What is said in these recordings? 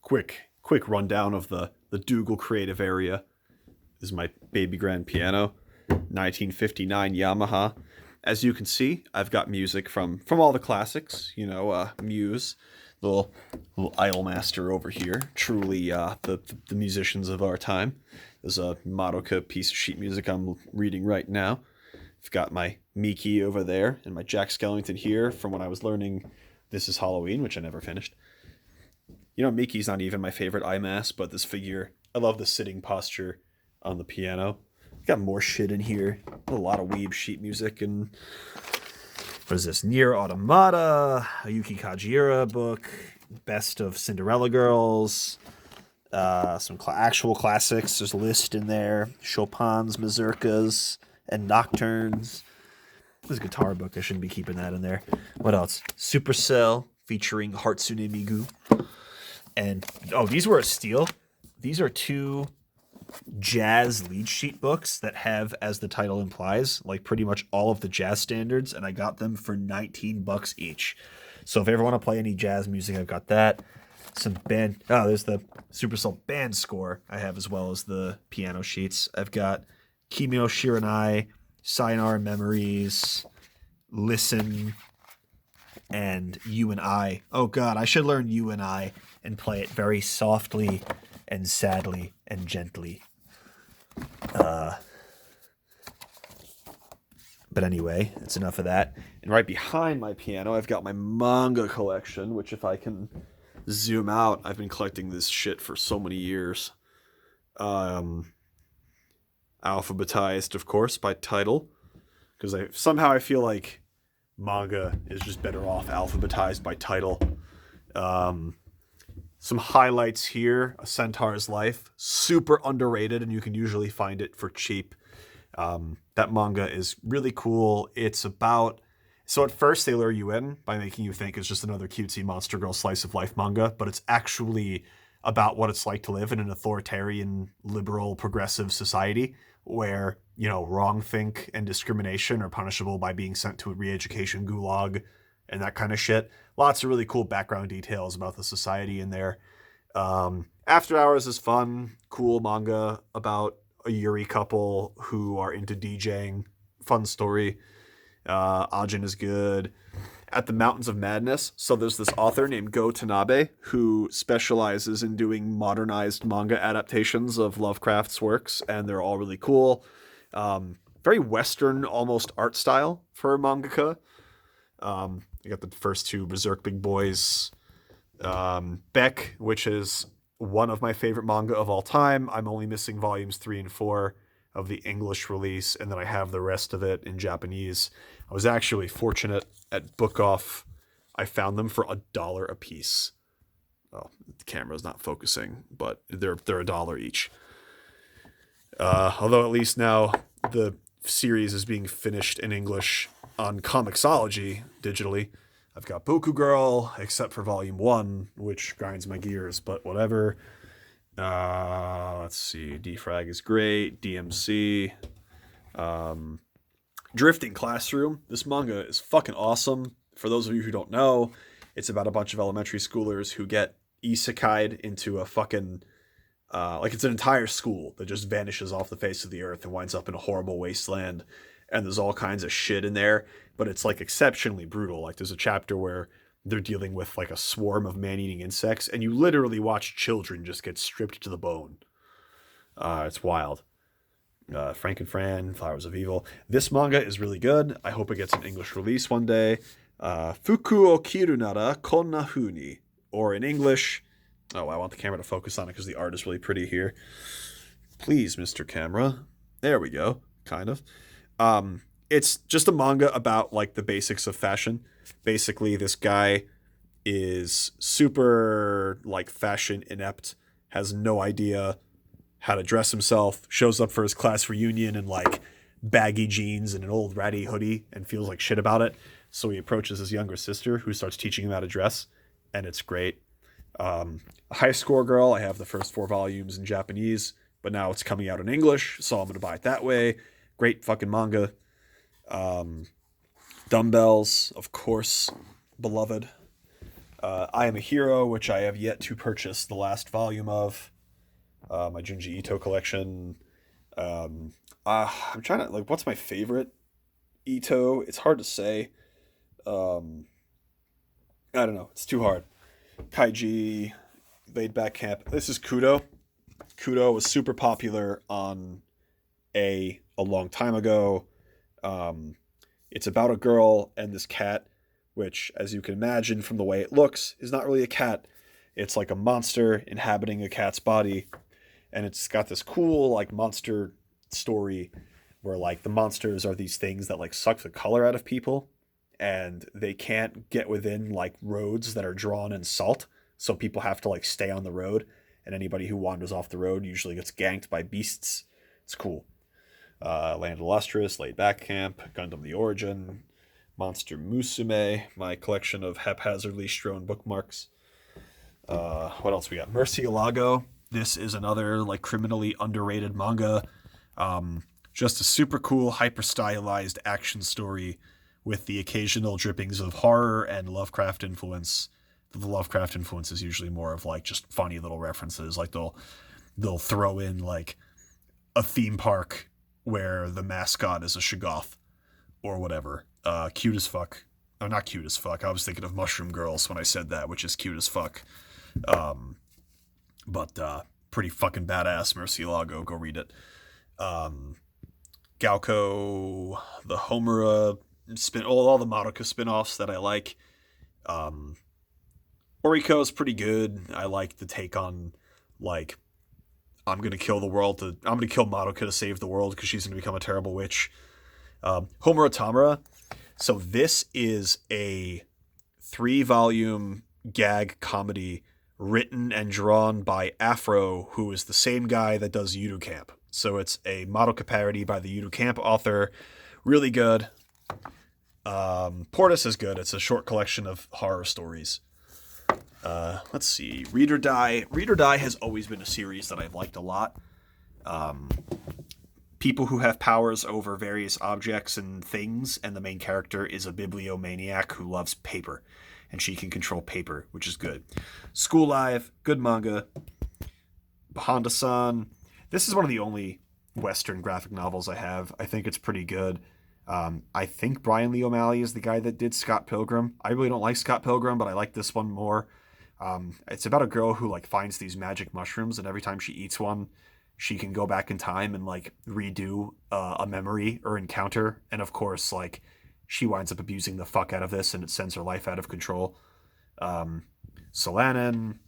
quick rundown of the Dougal creative area. This is my baby grand piano, 1959 Yamaha. As you can see, I've got music from all the classics. Muse, little idolmaster over here. Truly, the musicians of our time. There's a Madoka piece of sheet music I'm reading right now. I've got my Miki over there and my Jack Skellington here from when I was learning This Is Halloween, which I never finished. Miki's not even my favorite IMAS, but this figure, I love the sitting posture on the piano. Got more shit in here. A lot of weeb sheet music and what is this? Nier Automata, a Yuki Kajiura book, Best of Cinderella Girls, some actual classics. There's a list in there. Chopin's Mazurkas and Nocturnes. There's a guitar book. I shouldn't be keeping that in there. What else? Supercell featuring Hatsune Miku. And, these were a steal. These are two jazz lead sheet books that have, as the title implies, like pretty much all of the jazz standards, and I got them for $19 each. So if you ever want to play any jazz music, I've got that. Some band. There's the Supercell band score I have, as well as the piano sheets. I've got Kimi no Shiranai, Sayonara Memories, Listen, and You and I. Oh God, I should learn You and I and play it very softly and sadly and gently. But anyway, it's enough of that. And right behind my piano, I've got my manga collection, which if I can zoom out, I've been collecting this shit for so many years. Alphabetized, of course, by title, because I feel like manga is just better off alphabetized by title. Some highlights here: A Centaur's Life, super underrated, and you can usually find it for cheap. That manga is really cool. It's about, so at first they lure you in by making you think it's just another cutesy monster girl slice of life manga, but it's actually about what it's like to live in an authoritarian, liberal, progressive society where, wrongthink and discrimination are punishable by being sent to a re-education gulag and that kind of shit. Lots of really cool background details about the society in there. After Hours is fun, cool manga about a Yuri couple who are into DJing. Fun story. Ajin is good. At the Mountains of Madness, so there's this author named Go Tanabe who specializes in doing modernized manga adaptations of Lovecraft's works, and they're all really cool. Very Western, almost art style for a mangaka. You got the first two Berserk Big Boys. Beck, which is one of my favorite manga of all time. I'm only missing volumes 3 and 4 of the English release, and then I have the rest of it in Japanese. I was actually fortunate at Book Off. I found them for $1 a piece. Oh, the camera's not focusing, but they're $1 each. Although at least now the series is being finished in English on Comixology digitally. I've got Boku Girl, except for Volume 1, which grinds my gears, but whatever. Let's see. Defrag is great. DMC. Drifting Classroom. This manga is fucking awesome. For those of you who don't know, it's about a bunch of elementary schoolers who get isekai'd into a fucking... it's an entire school that just vanishes off the face of the earth and winds up in a horrible wasteland. And there's all kinds of shit in there, but it's exceptionally brutal. There's a chapter where they're dealing with a swarm of man-eating insects, and you literally watch children just get stripped to the bone. It's wild. Frank and Fran, Flowers of Evil. This manga is really good. I hope it gets an English release one day. Fuku o kiru nara konna funi. Or in English... Oh, I want the camera to focus on it because the art is really pretty here. Please, Mr. Camera. There we go. Kind of. It's just a manga about the basics of fashion. Basically, this guy is super fashion inept, has no idea how to dress himself, shows up for his class reunion in baggy jeans and an old ratty hoodie and feels like shit about it. So he approaches his younger sister who starts teaching him how to dress, and it's great. High Score Girl, I have the first 4 volumes in Japanese, but now it's coming out in English, so I'm going to buy it that way. Great fucking manga. Dumbbells, of course, beloved. I Am a Hero, which I have yet to purchase the last volume of. My Junji Ito collection. I'm trying to, like, what's my favorite Ito? It's hard to say. Um, I don't know. It's too hard. Kaiji, Laid Back Camp. This is Kudo. Kudo was super popular on a long time ago. It's about a girl and this cat, which, as you can imagine from the way it looks, is not really a cat. It's like a monster inhabiting a cat's body, and it's got this cool like monster story where like the monsters are these things that like suck the color out of people, and they can't get within like roads that are drawn in salt, so people have to like stay on the road, and anybody who wanders off the road usually gets ganked by beasts. It's cool. Land Illustrious, Laid Back Camp, Gundam The Origin, Monster Musume, my collection of haphazardly strewn bookmarks. What else we got? Murcielago. This is another like criminally underrated manga. Just a super cool, hyper stylized action story with the occasional drippings of horror and Lovecraft influence. The Lovecraft influence is usually more of like just funny little references. Like they'll throw in like a theme park where the mascot is a Shoggoth or whatever. Cute as fuck. Oh, not cute as fuck. I was thinking of Mushroom Girls when I said that, which is cute as fuck. But pretty fucking badass. Murcielago, go read it. Gauko, the Homura all the Madoka spin-offs that I like. Oriko is pretty good. I like the take on like I'm gonna kill Madoka to save the world because she's gonna become a terrible witch. Homura Tamura. So this is a 3-volume gag comedy written and drawn by Afro, who is the same guy that does Yudu Camp. So it's a Madoka parody by the Yudu Camp author. Really good. Portis is good. It's a short collection of horror stories. Let's see. Read or Die. Read or Die has always been a series that I've liked a lot. People who have powers over various objects and things, and the main character is a bibliomaniac who loves paper, and she can control paper, which is good. School Live, good manga. Honda-san. This is one of the only Western graphic novels I have. I think it's pretty good. I think Brian Lee O'Malley is the guy that did Scott Pilgrim. I really don't like Scott Pilgrim, but I like this one more. It's about a girl who like finds these magic mushrooms, and every time she eats one, she can go back in time and like redo a memory or encounter. And of course, like she winds up abusing the fuck out of this, and it sends her life out of control. Solanin,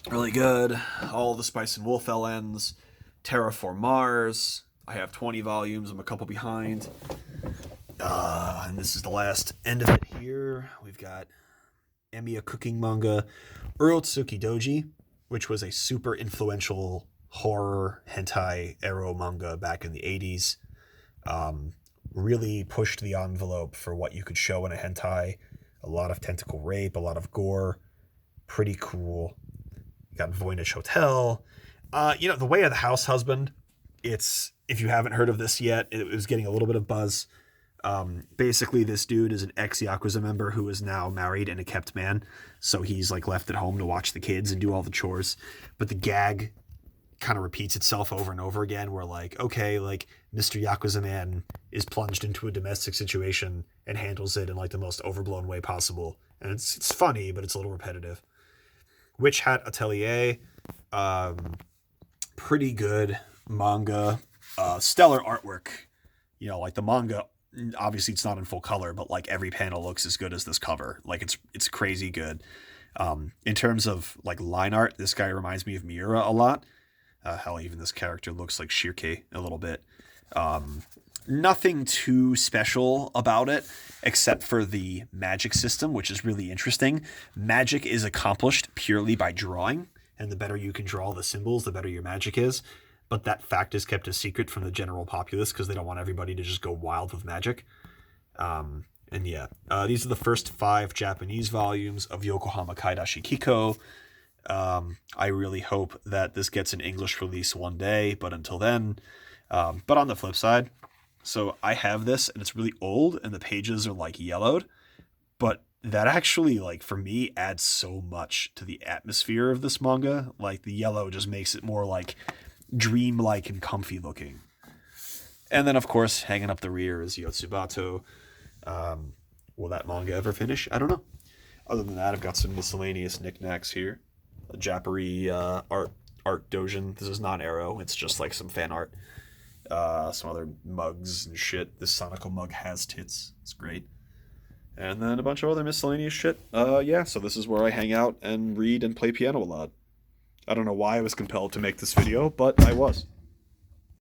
really good. All the Spice and Wolf LNs. Terraform Mars. I have 20 volumes. I'm a couple behind. And this is the last end of it here. We've got Emiya cooking manga. Urotsuki Doji, which was a super influential horror hentai ero manga back in the 80s. Really pushed the envelope for what you could show in a hentai. A lot of tentacle rape, a lot of gore. Pretty cool. You got Voynich Hotel. The Way of the House Husband. It's, if you haven't heard of this yet, it was getting a little bit of buzz. Basically, this dude is an ex-Yakuza member who is now married and a kept man. So he's like left at home to watch the kids and do all the chores. But the gag kind of repeats itself over and over again, where like, okay, like Mr. Yakuza man is plunged into a domestic situation and handles it in like the most overblown way possible. And it's funny, but it's a little repetitive. Witch Hat Atelier, pretty good manga, stellar artwork. Like the manga, obviously it's not in full color, but like every panel looks as good as this cover. Like it's crazy good. In terms of like line art, this guy reminds me of Miura a lot. Hell, even this character looks like Shirke a little bit. Nothing too special about it, except for the magic system, which is really interesting. Magic is accomplished purely by drawing, and the better you can draw the symbols, the better your magic is. But that fact is kept a secret from the general populace because they don't want everybody to just go wild with magic. These are the first 5 Japanese volumes of Yokohama Kaidashi Kiko. I really hope that this gets an English release one day, but until then, but on the flip side, so I have this and it's really old and the pages are like yellowed, but that actually, like, for me, adds so much to the atmosphere of this manga. Like, the yellow just makes it more, like, dreamlike and comfy looking. And then, of course, hanging up the rear is Yotsubato. Will that manga ever finish? I don't know. Other than that, I've got some miscellaneous knickknacks here. A Japari art dojin. This is not Arrow. It's just like some fan art. Some other mugs and shit. This Sonical mug has tits. It's great. And then a bunch of other miscellaneous shit. Yeah, so this is where I hang out and read and play piano a lot. I don't know why I was compelled to make this video, but I was.